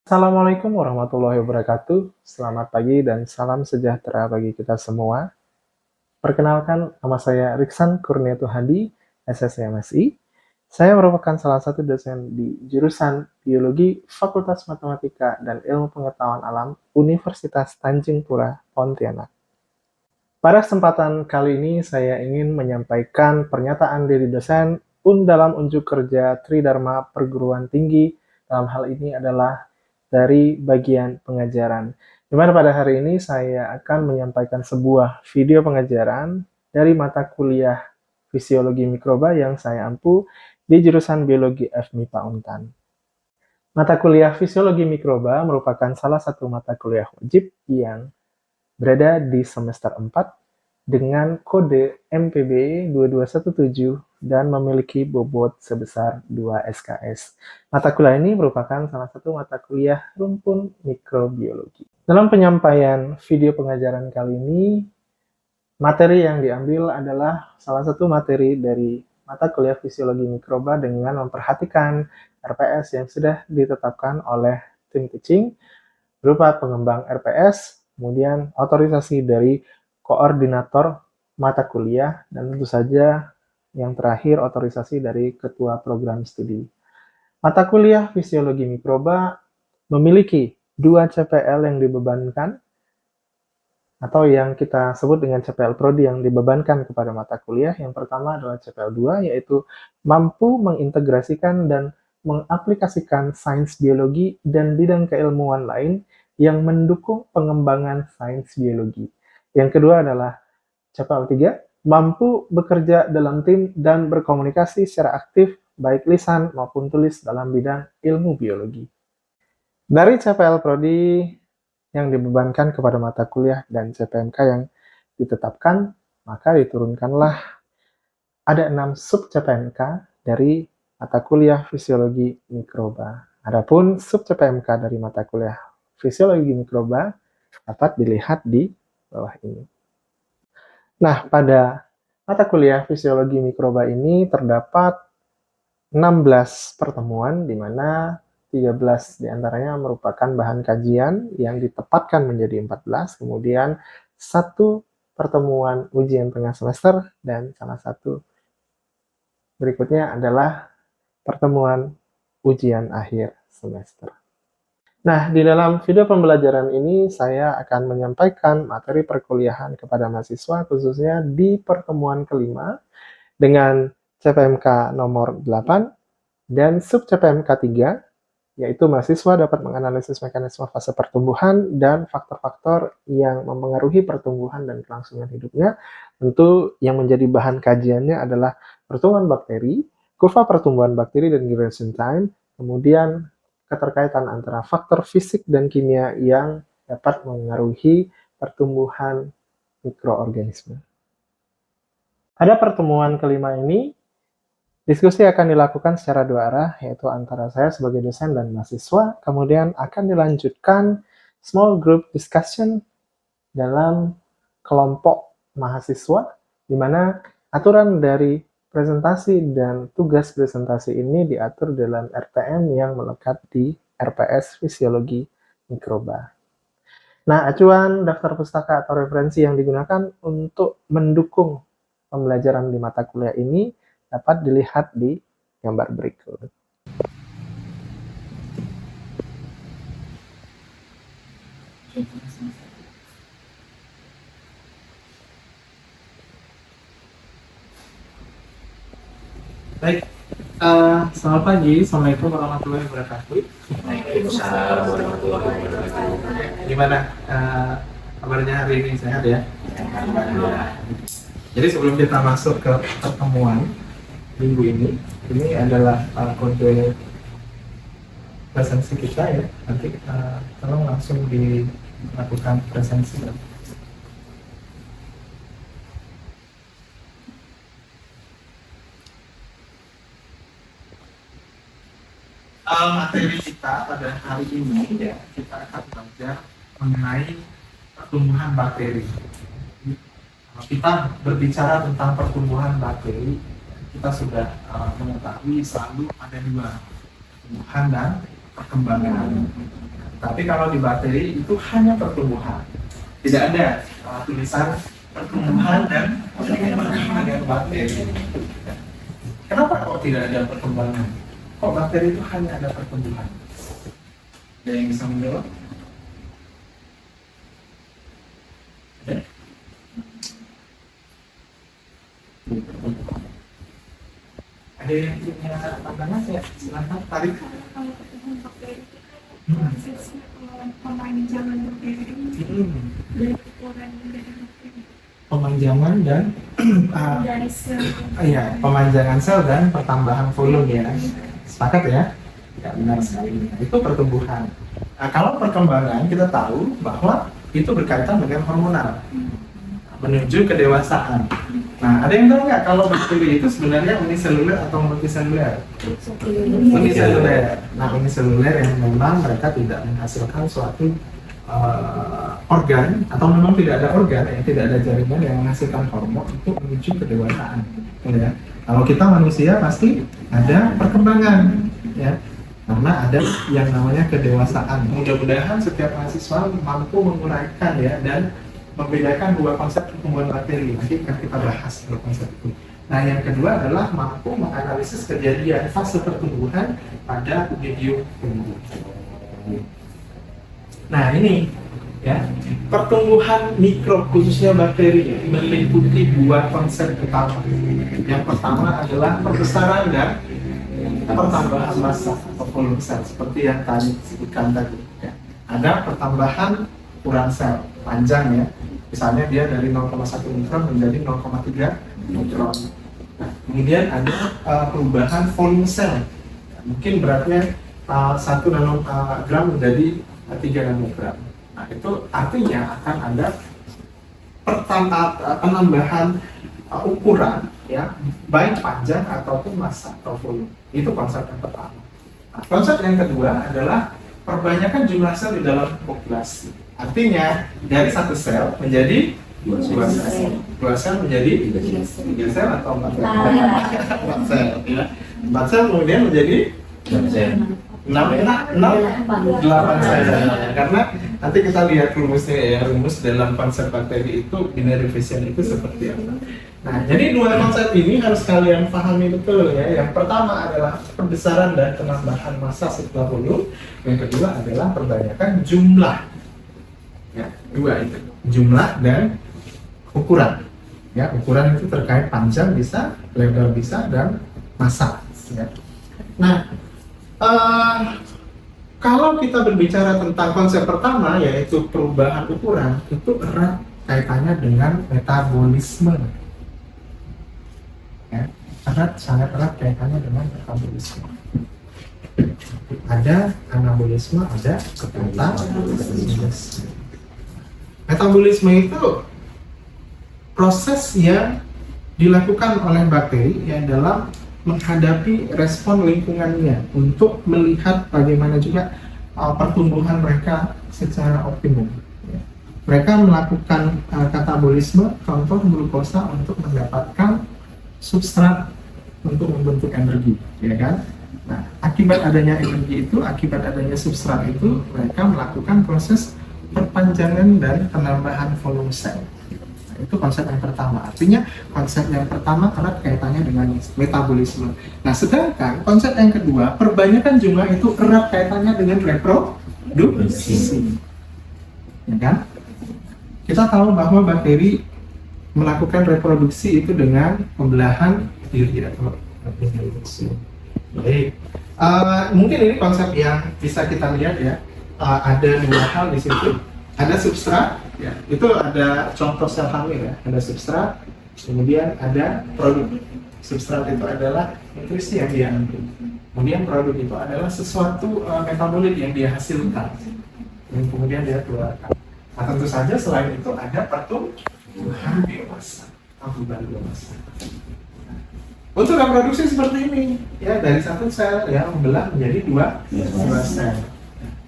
Assalamualaikum warahmatullahi wabarakatuh. Selamat pagi dan salam sejahtera bagi kita semua. Perkenalkan, nama saya Riksan Kurniatu Hadi, SSMSI. Saya merupakan salah satu dosen di jurusan Biologi Fakultas Matematika dan Ilmu Pengetahuan Alam Universitas Tanjung Pura, Pontianak. Pada kesempatan kali ini saya ingin menyampaikan pernyataan diri dosen dalam unjuk kerja Tridharma Perguruan Tinggi. Dalam hal ini adalah dari bagian pengajaran. Di mana pada hari ini saya akan menyampaikan sebuah video pengajaran dari mata kuliah Fisiologi Mikroba yang saya ampu di jurusan Biologi FMIPA Untan. Mata kuliah Fisiologi Mikroba merupakan salah satu mata kuliah wajib yang berada di semester 4 dengan kode MPB 2217 dan memiliki bobot sebesar 2 SKS. Mata kuliah ini merupakan salah satu mata kuliah rumpun mikrobiologi. Dalam penyampaian video pengajaran kali ini, materi yang diambil adalah salah satu materi dari mata kuliah Fisiologi Mikroba dengan memperhatikan RPS yang sudah ditetapkan oleh tim teaching berupa pengembang RPS, kemudian otorisasi dari koordinator mata kuliah, dan tentu saja yang terakhir otorisasi dari ketua program studi. Mata kuliah Fisiologi Mikroba memiliki 2 CPL yang dibebankan, atau yang kita sebut dengan CPL Prodi yang dibebankan kepada mata kuliah. Yang pertama adalah CPL 2, yaitu mampu mengintegrasikan dan mengaplikasikan sains biologi dan bidang keilmuan lain yang mendukung pengembangan sains biologi. Yang kedua adalah CPL 3, mampu bekerja dalam tim dan berkomunikasi secara aktif baik lisan maupun tulis dalam bidang ilmu biologi. Dari CPL Prodi yang dibebankan kepada mata kuliah dan CPMK yang ditetapkan, maka diturunkanlah ada 6 sub CPMK dari mata kuliah Fisiologi Mikroba. Adapun sub CPMK dari mata kuliah Fisiologi Mikroba dapat dilihat di bawah ini. Nah, pada mata kuliah Fisiologi Mikroba ini terdapat 16 pertemuan, di mana 13 diantaranya merupakan bahan kajian yang ditempatkan menjadi 14, kemudian 1 pertemuan ujian tengah semester, dan salah satu berikutnya adalah pertemuan ujian akhir semester. Nah, di dalam video pembelajaran ini saya akan menyampaikan materi perkuliahan kepada mahasiswa khususnya di pertemuan kelima dengan CPMK nomor 8 dan sub CPMK 3, yaitu mahasiswa dapat menganalisis mekanisme fase pertumbuhan dan faktor-faktor yang mempengaruhi pertumbuhan dan kelangsungan hidupnya. Tentu yang menjadi bahan kajiannya adalah pertumbuhan bakteri, kurva pertumbuhan bakteri dan duration time, kemudian keterkaitan antara faktor fisik dan kimia yang dapat mengaruhi pertumbuhan mikroorganisme. Pada pertemuan kelima ini, diskusi akan dilakukan secara 2 arah, yaitu antara saya sebagai dosen dan mahasiswa, kemudian akan dilanjutkan small group discussion dalam kelompok mahasiswa, di mana aturan dari presentasi dan tugas presentasi ini diatur dalam RTM yang melekat di RPS Fisiologi Mikroba. Nah, acuan daftar pustaka atau referensi yang digunakan untuk mendukung pembelajaran di mata kuliah ini dapat dilihat di gambar berikut. Baik, selamat pagi. Assalamualaikum warahmatullahi wabarakatuh. Waalaikumsalam warahmatullahi wabarakatuh. Gimana kabarnya hari ini, sehat ya? Alhamdulillah. Jadi sebelum kita masuk ke pertemuan minggu ini adalah kode presensi kita ya. Nanti tolong langsung dilakukan presensi. Materi kita pada hari ini ya, kita akan belajar mengenai pertumbuhan bakteri. Kalau kita berbicara tentang pertumbuhan bakteri, kita sudah mengetahui selalu ada 2, pertumbuhan dan perkembangan. Tapi kalau di bakteri itu hanya pertumbuhan. Tidak ada tulisan pertumbuhan dan perkembangan dari bakteri. Kenapa kok tidak ada perkembangan? Kok bakteri itu hanya ada pertumbuhan? Ada yang bisa menjawab? Ada? Ada yang punya pandangan ya? Silahkan tarik. Kalau pertumbuhan bakteri itu kan prosesnya pemanjangan bakteri dari ukuran dari bakteri. Pemanjangan dan Dari sel. iya, pemanjangan sel dan pertambahan volume ya. Sepakat ya? Ya benar sekali. Itu pertumbuhan. Nah, kalau perkembangan kita tahu bahwa itu berkaitan dengan hormonal menuju kedewasaan. Nah, ada yang tahu nggak kalau bakteri itu sebenarnya uniseluler atau multiseluler? Uniseluler. Nah, uniseluler yang memang mereka tidak menghasilkan suatu organ atau memang tidak ada organ, tidak ada jaringan yang menghasilkan hormon untuk menuju kedewasaan. Ya. Kalau kita manusia pasti ada perkembangan, ya, karena ada yang namanya kedewasaan. Mudah-mudahan setiap mahasiswa mampu menguraikan ya dan membedakan dua konsep pertumbuhan bakteri. Nanti akan kita bahas dua konsep itu. Nah, yang kedua adalah mampu menganalisis kejadian fase pertumbuhan pada medium tumbuh. Nah, ini ya, pertumbuhan mikro khususnya bakteri meliputi dua konsep utama. Yang pertama adalah perbesaran dan pertambahan massa atau volume sel seperti yang tadi disebutkan tadi. Ya. Ada pertambahan ukuran sel panjang ya, misalnya dia dari 0,1 mikron menjadi 0,3 mikron. Nah, kemudian ada perubahan volume sel, mungkin beratnya 1 nanogram menjadi 3 nanogram. Nah, itu artinya akan ada penambahan ukuran ya, baik panjang ataupun massa atau volume. Itu konsep yang pertama. Nah, konsep yang kedua adalah perbanyakan jumlah sel di dalam populasi. Artinya dari satu sel menjadi dua sel, dua sel menjadi tiga sel atau 4 sel. 4 sel, ya. 4 sel kemudian menjadi 8 sel. Karena nanti kita lihat rumusnya ya, rumus dalam konsep bakteri itu binary fission itu seperti apa. Nah, jadi dua konsep ini harus kalian pahami betul ya. Yang pertama adalah perbesaran dan penambahan massa setelah volume. Yang kedua adalah perbanyakan jumlah. Ya, dua itu, jumlah dan ukuran. Ya, ukuran itu terkait panjang bisa, lebar bisa, dan massa. Ya. Nah, kalau kita berbicara tentang konsep pertama yaitu perubahan ukuran, itu erat kaitannya dengan metabolisme. Ya, sangat erat kaitannya dengan metabolisme. Ada anabolisme, ada katabolisme. Metabolisme itu proses yang dilakukan oleh bakteri yang dalam menghadapi respon lingkungannya untuk melihat bagaimana juga pertumbuhan mereka secara optimum. Mereka melakukan katabolisme, contoh glukosa untuk mendapatkan substrat untuk membentuk energi, ya kan? Nah, akibat adanya energi itu, akibat adanya substrat itu, mereka melakukan proses perpanjangan dan penambahan volume sel. Nah, itu konsep yang pertama. Artinya konsep yang pertama erat kaitannya dengan metabolisme. Nah, sedangkan konsep yang kedua, perbanyakan jumlah itu erat kaitannya dengan reproduksi. Ya kan? Kita tahu bahwa bakteri melakukan reproduksi itu dengan pembelahan diri atau reproduksi. Baik. Mungkin ini konsep yang bisa kita lihat ya. Ada dua hal di situ. Ada substrat, ya. Itu ada contoh sel hamil ya. Ada substrat, kemudian ada produk. Substrat itu adalah nutrisi yang dia ambil. Kemudian produk itu adalah sesuatu metabolit yang dia hasilkan. Dan kemudian dia keluarkan. Nah, tentu saja selain itu ada pertumbuhan biomassa atau perubahan biomassa. Untuk reproduksi seperti ini, ya, dari satu sel ya membelah menjadi dua sel.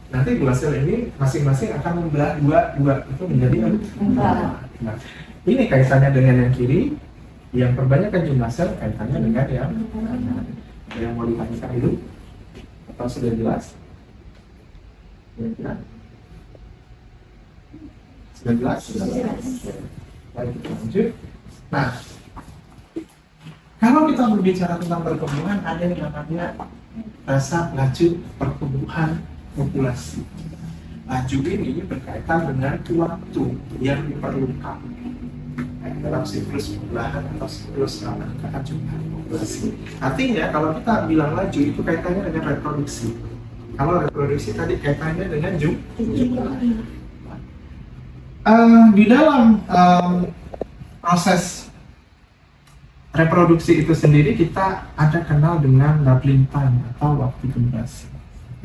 Nanti dua sel ini masing-masing akan membelah dua itu menjadi empat. Nah, ini kaitannya dengan yang kiri, yang perbanyakan jumlah sel kaitannya dengan yang kanan. Ada yang mau ditanyakan dulu? Atau sudah jelas? Kira-kira 19. Baik, kita lanjut. Nah, kalau kita berbicara tentang pertumbuhan, ada yang namanya rasa laju pertumbuhan populasi. Laju ini berkaitan dengan waktu yang diperlukan dalam siklus perubahan atau siklus peningkatan jumlah populasi. Artinya kalau kita bilang laju itu kaitannya dengan reproduksi. Kalau reproduksi tadi kaitannya dengan jumlah. Di dalam proses reproduksi itu sendiri kita ada kenal dengan doubling time atau waktu generasi.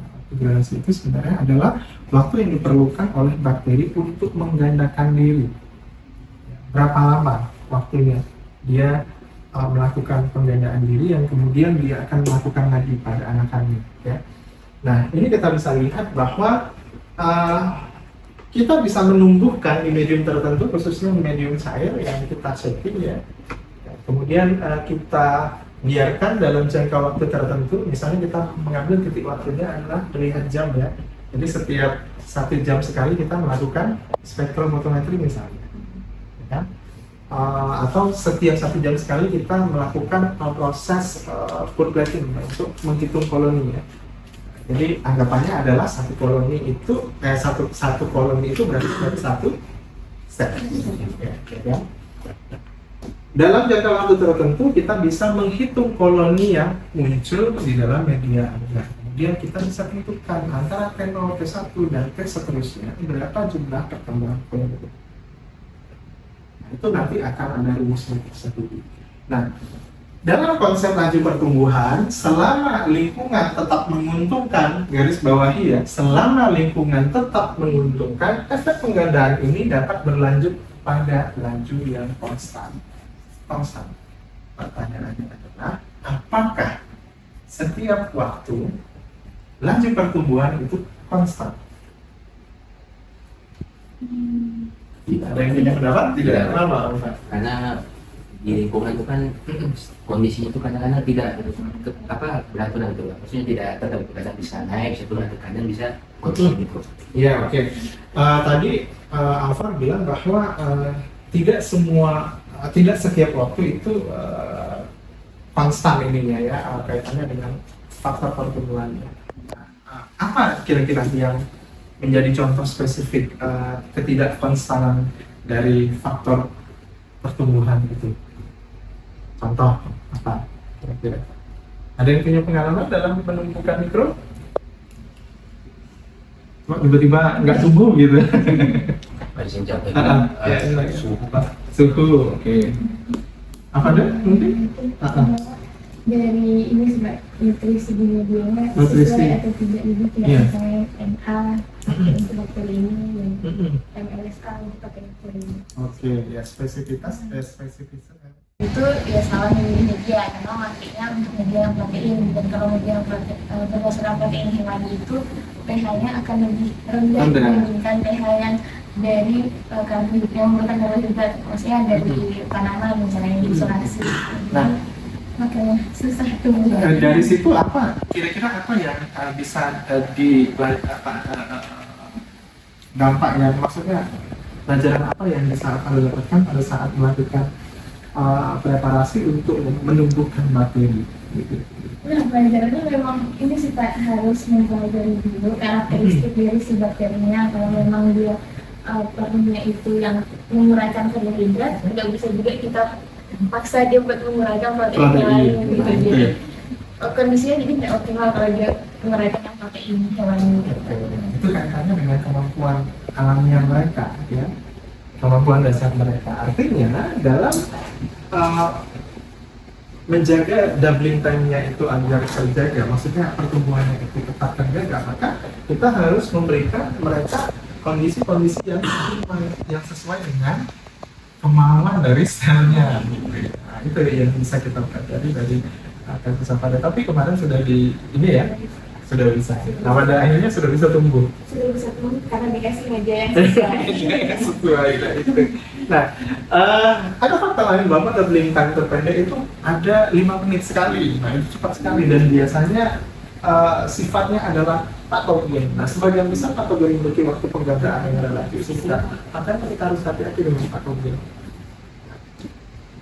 Waktu generasi itu sebenarnya adalah waktu yang diperlukan oleh bakteri untuk menggandakan diri. Berapa lama waktunya dia melakukan penggandaan diri yang kemudian dia akan melakukan lagi pada anakannya. Ya. Nah, ini kita bisa lihat bahwa kita bisa menumbuhkan di medium tertentu, khususnya medium cair yang kita setting ya. Kemudian kita biarkan dalam jangka waktu tertentu, misalnya kita mengambil titik waktunya adalah melihat jam ya. Jadi setiap 1 jam sekali kita melakukan spektrofotometri misalnya, ya kan? Atau setiap 1 jam sekali kita melakukan proses food plating untuk menghitung koloni ya. Jadi anggapannya adalah satu koloni itu satu koloni itu berarti dari satu set. Ya. Dalam jangka waktu tertentu kita bisa menghitung koloni yang muncul di dalam media air. Kemudian kita bisa tentukan antara T0, T1 dan T seterusnya berapa jumlah perkembangan koloni. Itu nanti akan ada rumusnya tersebut. Nah, dalam konsep laju pertumbuhan, selama lingkungan tetap menguntungkan, garis bawahi ya, selama lingkungan tetap menguntungkan, efek penggandaan ini dapat berlanjut pada laju yang konstan. Pertanyaannya adalah, apakah setiap waktu laju pertumbuhan itu konstan? Tidak ada yang punya pendapat? Tidak. Kenapa? Karena di lingkungan itu kan kondisinya itu kadang-kadang tidak beraturan gitu, maksudnya tidak tetap, kadang bisa naik, kadang bisa gitu. Iya, oke. Tadi Alvar bilang bahwa tidak setiap waktu itu konstan ininya ya, kaitannya dengan faktor pertumbuhannya. Apa kira-kira yang menjadi contoh spesifik ketidakkonstanan dari faktor pertumbuhan itu? Contoh apa kira-kira? Ada yang punya pengalaman dalam penumpukan mikro? Cuma tiba-tiba nggak tumbuh gitu. Pada senjata Suhu, oke. Apa ada mungkin? Dari ini sebab nutrisi di medianya sesuai atau tidak, jadi tidak pakai NA untuk bakteri ini dan MLSA untuk bakteri ini. Oke, ya spesifitas. Itu ya salah memilih media karena makanya untuk media yang protein, dan kalau media yang berdasarkan protein hewani itu pH-nya akan lebih rendah dibandingkan pH yang dari karbohidrat yang merupakan karbohidrat, maksudnya dari tanaman misalnya yang diisolasi. Nah, makanya susah tumbuh. Dari situ apa? Kira-kira apa yang bisa dampaknya? Maksudnya pelajaran apa yang bisa Anda dapatkan pada saat melakukan preparasi untuk menumbuhkan bakteri? Gitu. Nah, pelajarannya memang ini sih Pak, harus mempelajari dulu karakteristik dari si bakterinya. Kalau memang dia perlunya itu yang menguraikan karbohidrat, nggak bisa juga kita paksa dia buat menguraikan protein lain gitu. Jadi kondisinya jadi tidak optimal kalau dia menguraikan protein hewani. Itu kaitannya dengan kemampuan alamiah mereka, ya, kemampuan dasar mereka. Artinya dalam menjaga doubling time-nya itu agar terjaga, maksudnya pertumbuhannya itu tetap terjaga, maka kita harus memberikan mereka kondisi-kondisi yang sesuai dengan kemauan dari selnya. Nah, itu yang bisa kita pelajari dari kasus pada. Tapi kemarin sudah sudah bisa. Nah, pada akhirnya sudah bisa tumbuh. Sudah bisa tumbuh karena dikasih media yang sesuai. Nah, ada fakta lain bahwa doubling time terpendek itu ada 5 menit sekali. Nah, itu cepat sekali dan biasanya sifatnya adalah patogen. Nah, sebagian besar patogen memiliki waktu penggandaan yang relatif singkat, makanya kita harus hati-hati dengan patogen.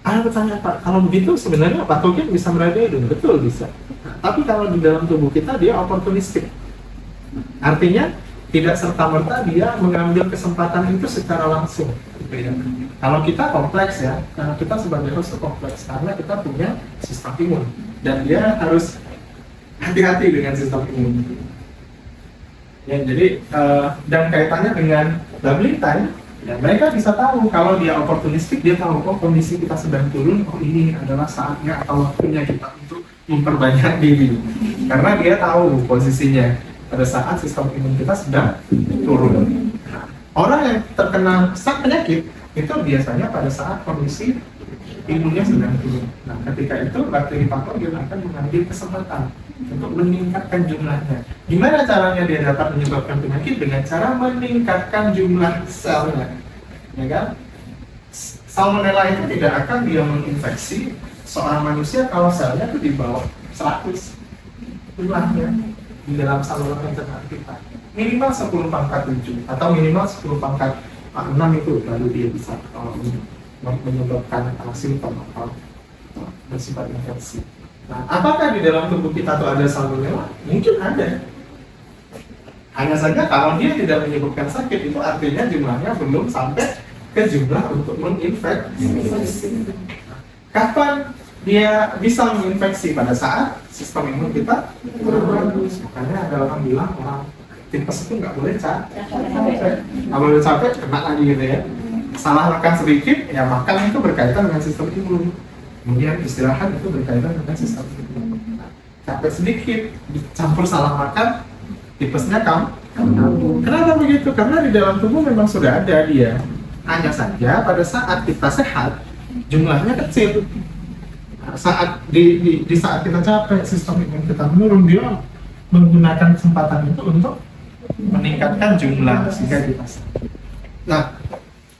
Ada pertanyaan, Pak, kalau begitu sebenarnya patogen bisa meradang? Betul, bisa. Tapi kalau di dalam tubuh kita dia oportunistik. Artinya tidak serta-merta dia mengambil kesempatan itu secara langsung. Kalau kita kompleks ya, karena kita sebagai host kompleks karena kita punya sistem imun dan dia harus hati-hati dengan sistem imun. Ya, jadi dan kaitannya dengan doubling time, ya, mereka bisa tahu kalau dia oportunistik, dia tahu oh kondisi kita sedang turun, oh ini adalah saatnya atau waktunya kita untuk memperbanyak diri, karena dia tahu posisinya pada saat sistem imun kita sedang turun. Nah, orang yang terkena penyakit itu biasanya pada saat kondisi imunnya sedang turun. Nah, ketika itu bakteri patogen akan mengambil kesempatan untuk meningkatkan jumlahnya. Gimana caranya dia dapat menyebabkan penyakit? Dengan cara meningkatkan jumlah selnya, ya kan? Salmonella itu tidak akan dia menginfeksi seorang manusia kalau selnya itu di bawah 100 jumlahnya di dalam saluran pencernaan kita. Minimal 10 pangkat 7 atau minimal 10 pangkat 6 itu baru dia bisa menyebabkan simptom atau bersifat infeksi. Nah, apakah di dalam tubuh kita tuh ada salmonella? Mungkin ada. Hanya saja kalau dia tidak menyebabkan sakit, itu artinya jumlahnya belum sampai ke jumlah untuk menginfeksi. Kapan dia bisa menginfeksi? Pada saat sistem imun kita bagus. Makanya ada orang bilang orang tipes itu nggak boleh capek. Nggak boleh capek, kena lagi gitu ya. Salah makan sedikit, ya makan itu berkaitan dengan sistem imun. Kemudian istirahat itu berkaitan dengan sistem imun. Capek sedikit, dicampur salah makan, tipesnya kambuh. Kenapa begitu? Karena di dalam tubuh memang sudah ada dia. Hanya saja pada saat kita sehat, jumlahnya kecil. Saat di saat kita capek, sistem imun kita menurun, dia menggunakan kesempatan itu untuk meningkatkan jumlah sehingga kita sakit. Nah,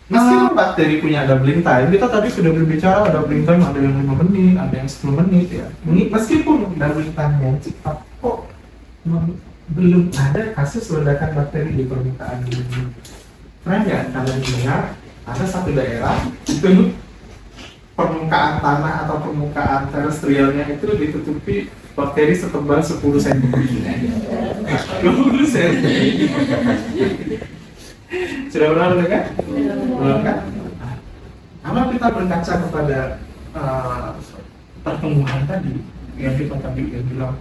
meskipun bakteri punya doubling time, kita tadi sudah berbicara doubling time ada yang 5 menit, ada yang 10 menit ya. Meskipun doubling time-nya cepat, kok belum ada kasus ledakan bakteri di permukaan bumi. Pernah nggak kalian dengar ada satu daerah itu permukaan tanah atau permukaan terestrialnya itu ditutupi bakteri setebal 10 cm. 20 cm. Sudah pernah dengar? Belum kan? Kalau kita berkaca kepada pertumbuhan tadi, yang kita tadi bilang,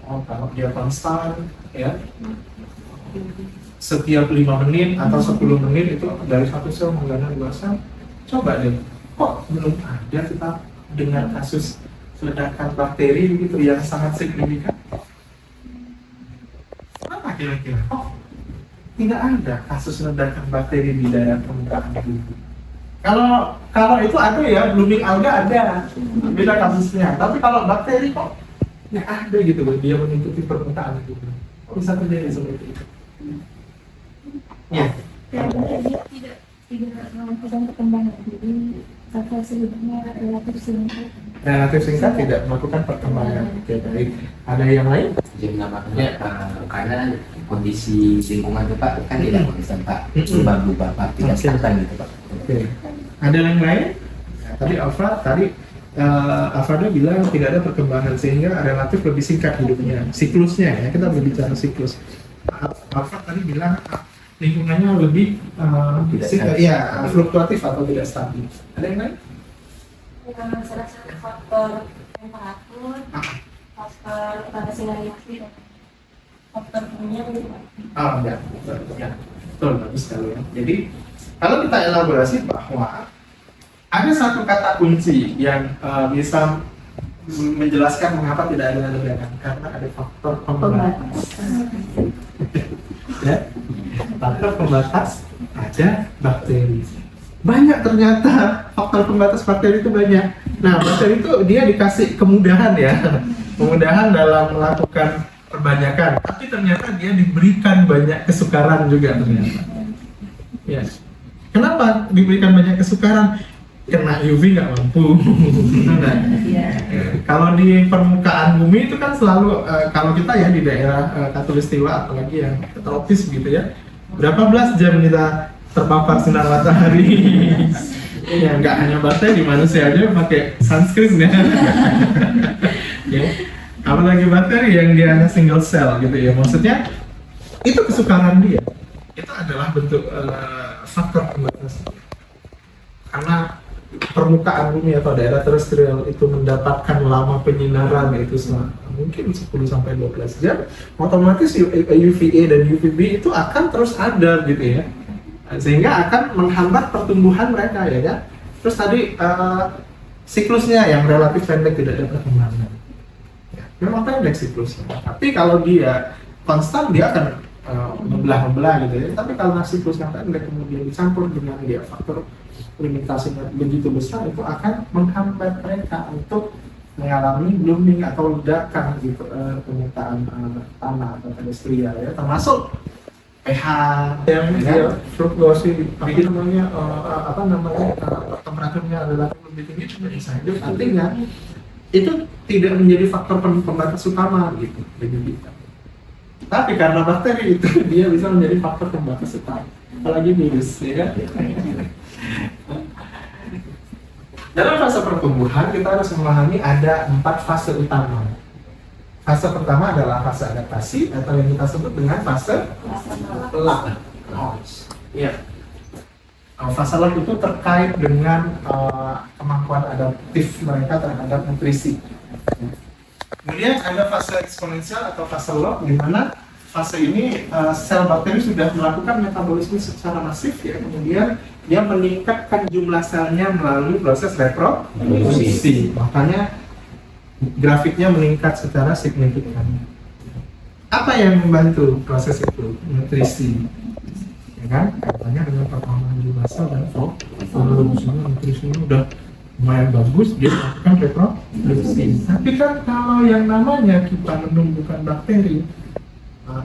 oh kalau dia konstan, ya, setiap 5 menit atau 10 menit itu dari satu sel menggana 2 sel, coba deh. Kok belum ada kita dengar kasus ledakan bakteri gitu yang sangat signifikan? Kenapa kira-kira? Kok tidak ada kasus ledakan bakteri di daerah permukaan bumi? Kalau itu ada ya, blooming alga ada, beda kasusnya. Tapi kalau bakteri kok nggak ada gitu loh, dia mengikuti permukaan bumi. Kok bisa terjadi seperti itu? Ya. Ya, tidak melakukan perkembangan diri atau sebetulnya relatif singkat. Relatif singkat tidak melakukan perkembangan. Oke, baik. Ada yang lain? Jadi namanya karena kondisi lingkungan itu Pak kan tidak konstan Pak, berubah-ubah Pak, tidak stagnan gitu Pak. Oke. Ada yang lain? Ya, tadi Alfredo bilang tidak ada perkembangan sehingga relatif lebih singkat hidupnya, siklusnya ya, kita berbicara siklus. Alfred tadi bilang lingkungannya lebih fluktuatif atau tidak stabil. Ada yang lain? Salah satu faktor temperatur, faktor pada sinar UV, dan faktor kimia gitu Pak. Betul, bagus sekali ya. Jadi kalau kita elaborasi bahwa ada satu kata kunci yang bisa menjelaskan mengapa tidak ada ledakan, karena ada faktor pembatas. Ya, faktor pembatas ada bakteri. Banyak ternyata faktor pembatas bakteri itu banyak. Nah, bakteri itu dia dikasih kemudahan ya, kemudahan dalam melakukan perbanyakan. Tapi ternyata dia diberikan banyak kesukaran juga ternyata. Ya. Kenapa diberikan banyak kesukaran? kena UV nggak mampu. Nah, kalau di permukaan bumi itu kan selalu kalau kita ya di daerah khatulistiwa apalagi yang tropis gitu ya, berapa belas jam kita terpapar sinar matahari. Ya nggak hanya bakteri, manusia aja pakai sunscreen ya. Ya. Apalagi bakteri yang dia hanya single cell gitu ya, maksudnya itu kesukaran dia. Itu adalah bentuk faktor pembatas. Karena permukaan bumi atau daerah terestrial itu mendapatkan lama penyinaran itu mungkin 10 sampai 12 jam, otomatis UVA dan UVB itu akan terus ada gitu ya. Sehingga akan menghambat pertumbuhan mereka ya kan. Terus tadi siklusnya yang relatif pendek tidak ada perkembangan. Ya, memang pendek siklusnya. Tapi kalau dia konstan dia akan membelah gitu ya. Tapi kalau siklusnya pendek kemudian dicampur dengan dia faktor limitasinya begitu besar, itu akan menghambat mereka untuk mengalami blooming atau ledakan di permukaan tanah atau terestrial ya, termasuk pH yang ya, fluktuasi temperaturnya relatif lebih tinggi juga bisa hidup. Artinya itu tidak menjadi faktor pembatas utama gitu bagi kita. Tapi karena bakteri itu dia bisa menjadi faktor pembatas utama, apalagi virus ya kan. Dalam fase pertumbuhan kita harus memahami ada 4 fase utama. Fase pertama adalah fase adaptasi atau yang kita sebut dengan fase lap. Ya. Fase lap itu terkait dengan kemampuan adaptif mereka terhadap nutrisi. Kemudian ada fase eksponensial atau fase log, di mana fase ini sel bakteri sudah melakukan metabolisme secara masif ya, kemudian dia meningkatkan jumlah selnya melalui proses reproduksi. Makanya grafiknya meningkat secara signifikan. Apa yang membantu proses itu? Nutrisi, ya kan? Katanya dengan perkembangan jumlah sel dan nutrisinya udah lumayan bagus, dia melakukan reproduksi. Tapi kan kalau yang namanya kita menumbuhkan bakteri,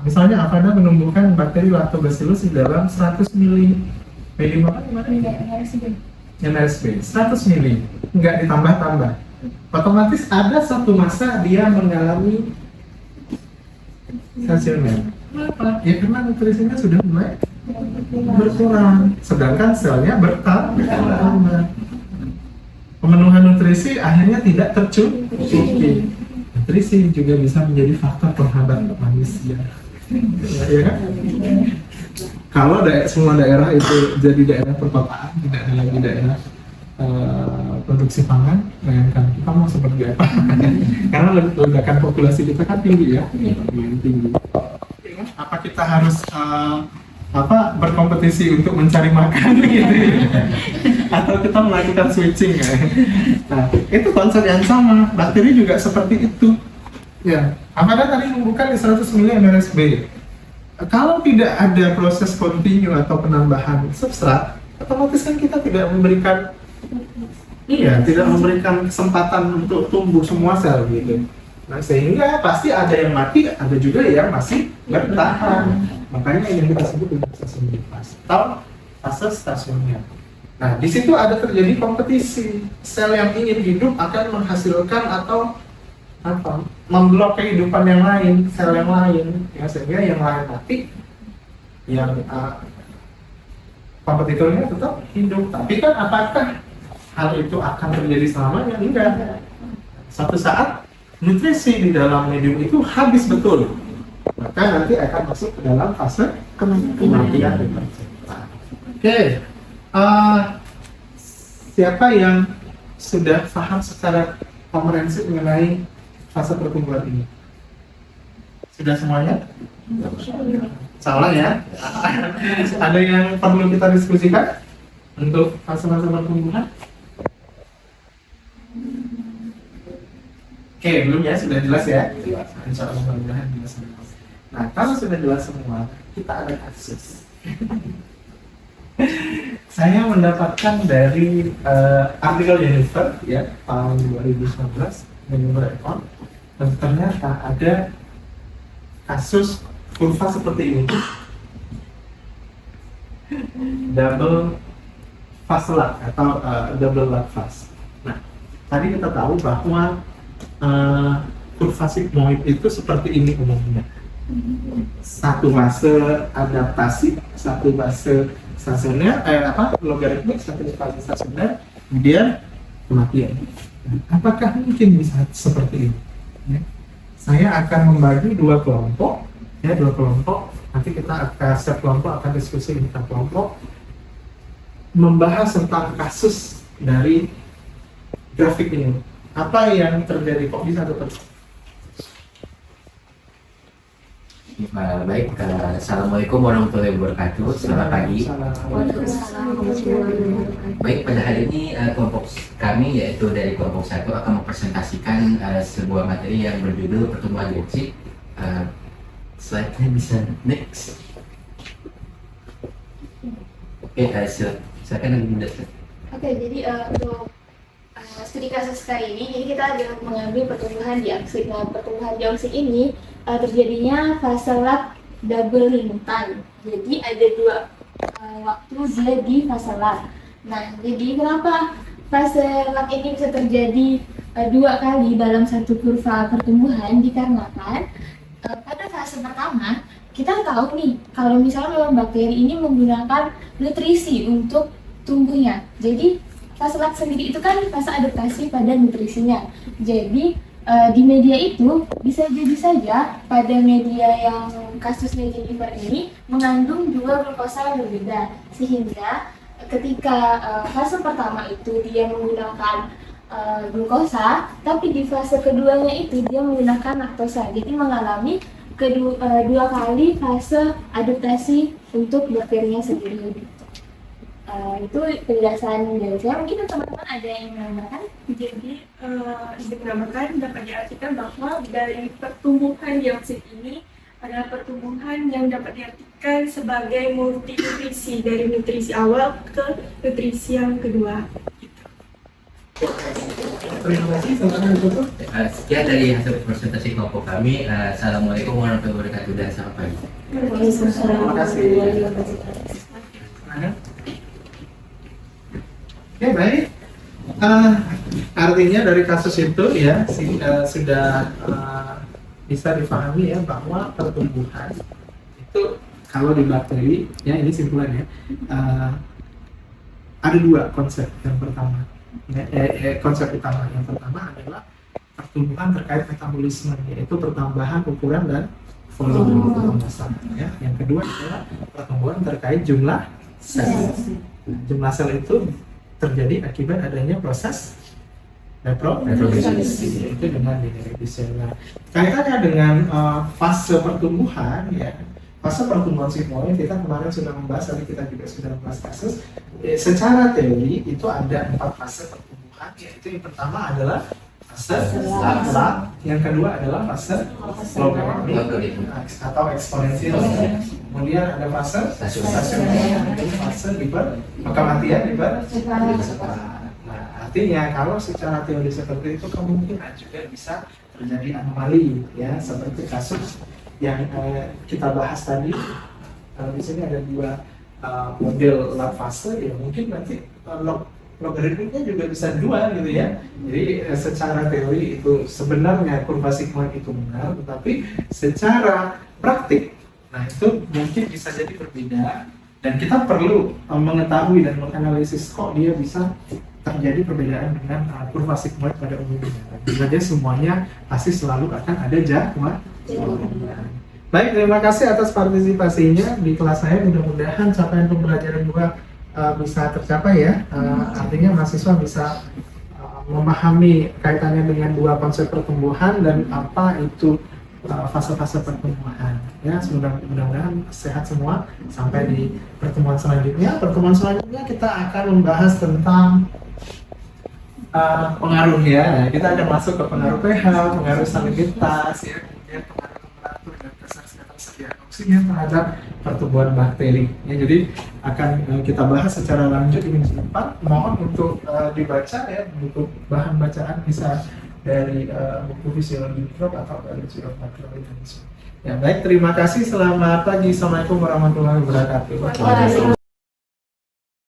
misalnya Avada menumbuhkan bakteri Lactobacillus di dalam 100 mili MSB, 100 mili, nggak ditambah-tambah. Otomatis ada satu masa dia mengalami stasioner. Kenapa? Ya karena nutrisinya sudah mulai berkurang, sedangkan selnya bertambah. Pemenuhan nutrisi akhirnya tidak tercukupi. Nutrisi juga bisa menjadi faktor penghambat manusia. Ya kan? Kalau semua daerah itu jadi daerah perkotaan, tidak ada lagi daerah produksi pangan, bayangkan kita mau seperti apa? Karena ledakan populasi kita kan tinggi ya, tinggi. Apa kita harus berkompetisi untuk mencari makan gitu ya? Atau kita melakukan switching ya? Nah, itu konsep yang sama. Bakteri juga seperti itu. Ya, Avada tadi menumbuhkan di 100 mili MRSB. Kalau tidak ada proses kontinu atau penambahan substrat, otomatis kan kita tidak memberikan kesempatan untuk tumbuh semua sel gitu. Nah, sehingga pasti ada yang mati, ada juga yang masih bertahan. Makanya yang kita sebut dengan fase atau fase stasioner. Nah, di situ ada terjadi kompetisi. Sel yang ingin hidup akan menghasilkan atau memblok kehidupan yang lain, sel yang lain, ya, sehingga yang lain mati, yang kompetitornya tetap hidup. Tapi kan apakah hal itu akan terjadi selamanya? Enggak. Suatu saat nutrisi di dalam medium itu habis betul, maka nanti akan masuk ke dalam fase kematian. Oke, siapa yang sudah paham secara komprehensif mengenai fase pertumbuhan ini? Sudah semuanya? Salah ya? Ada yang perlu kita diskusikan untuk fase-fase pertumbuhan? Oke, belum ya? Sudah jelas ya? Insya Allah mudah-mudahan jelas semua. Nah, kalau sudah jelas semua, kita ada kasus. Saya mendapatkan dari artikel Jennifer ya tahun 2019 Jennifer Econ, dan ternyata ada kasus kurva seperti ini, double fase lag atau double lag fase. Nah, tadi kita tahu bahwa kurva sigmoid itu seperti ini umumnya. Satu fase adaptasi, satu fase stasioner, logaritmik, satu fase stasioner, kemudian kematian. Apakah mungkin bisa seperti ini? Ya. Saya akan membagi dua kelompok. Nanti kita akan setiap kelompok akan diskusi inter kelompok, membahas tentang kasus dari grafik ini. Apa yang terjadi, kok bisa seperti ini? Baik, Assalamualaikum warahmatullahi wabarakatuh. Selamat pagi. Baik, pada hari ini kelompok kami yaitu dari kelompok 1 akan mempresentasikan sebuah materi yang berjudul pertumbuhan dioksid. Slide-nya bisa next. Oke, silakan lagi Bunda. Oke, jadi untuk studi kasus kali ini, jadi kita ada mengambil pertumbuhan dioksid. Nah, pertumbuhan dioksid ini terjadinya fase lag double limutan. Jadi ada dua waktu dia di fase lag. Nah, jadi kenapa fase lag ini bisa terjadi dua kali dalam satu kurva pertumbuhan? Dikarenakan pada fase pertama kita tahu nih kalau misalnya memang bakteri ini menggunakan nutrisi untuk tumbuhnya. Jadi fase lag sendiri itu kan fase adaptasi pada nutrisinya. Jadi di media itu bisa jadi saja pada media yang kasusnya Jennifer ini mengandung dua glukosa yang berbeda, sehingga ketika fase pertama itu dia menggunakan glukosa, tapi di fase keduanya itu dia menggunakan laktosa. Jadi mengalami dua kali fase adaptasi untuk bakterinya sendiri. Itu penjelasan dari saya. Mungkin teman-teman ada yang menambahkan? Jadi dikarenakan dapat diartikan bahwa dari pertumbuhan dioksid ini adalah pertumbuhan yang dapat diartikan sebagai multinutrisi dari nutrisi awal ke nutrisi yang kedua. Terima kasih, silakan ditutup. Sekian dari hasil presentasi kelompok kami. Assalamualaikum warahmatullahi wabarakatuh dan selamat pagi. Terima kasih. Oke, baik. Artinya dari kasus itu ya sudah bisa dipahami ya bahwa pertumbuhan itu kalau di bakteri ya, ini simpulan ya, ada dua konsep. Yang pertama konsep utama yang pertama adalah pertumbuhan terkait metabolisme, yaitu pertambahan ukuran dan volume ya. Yang kedua adalah pertumbuhan terkait jumlah sel. Jumlah sel itu terjadi akibat adanya proses reproduksi, yaitu dengan division. Nah, kaitannya dengan fase pertumbuhan ya, fase pertumbuhan sigmoid kita kemarin sudah membahas, tadi kita juga sudah membahas kasus. Secara teori itu ada 4 fase pertumbuhan, yaitu yang pertama adalah fase lag, yang kedua adalah fase logaritmik atau eksponensial, kemudian ada fase stasioner, fase kematian Nah, artinya kalau secara teori seperti itu kemungkinan juga bisa terjadi anomali ya, seperti kasus yang kita bahas tadi. Di sini ada dua model lag fase ya, mungkin nanti logaritmiknya juga bisa dua gitu ya. Jadi secara teori itu sebenarnya kurva sigmoid itu benar, tetapi secara praktik nah itu mungkin bisa jadi berbeda, dan kita perlu mengetahui dan menganalisis kok dia bisa terjadi perbedaan dengan kurva sigmoid pada umumnya. Tentu saja semuanya pasti selalu akan ada jawaban. Baik, terima kasih atas partisipasinya di kelas saya. Mudah-mudahan capaian pembelajaran juga bisa tercapai ya. Artinya mahasiswa bisa memahami kaitannya dengan dua konsep pertumbuhan dan apa itu fase-fase pertumbuhan. Ya, mudah-mudahan sehat semua. Sampai di pertemuan selanjutnya. Pertemuan selanjutnya kita akan membahas tentang pengaruh ya. Kita akan masuk ke pengaruh pH, pengaruh salinitas ya, kemudian pengaruh temperatur dan ketersediaan oksigen terhadap pertumbuhan bakteri. Ya, jadi akan kita bahas secara lanjut di minggu depan. Mohon untuk dibaca ya, buku bahan bacaan bisa dari buku fisiologi mikrob atau biology of microorganisms. Ya baik, terima kasih. Selamat pagi. Assalamualaikum warahmatullahi wabarakatuh.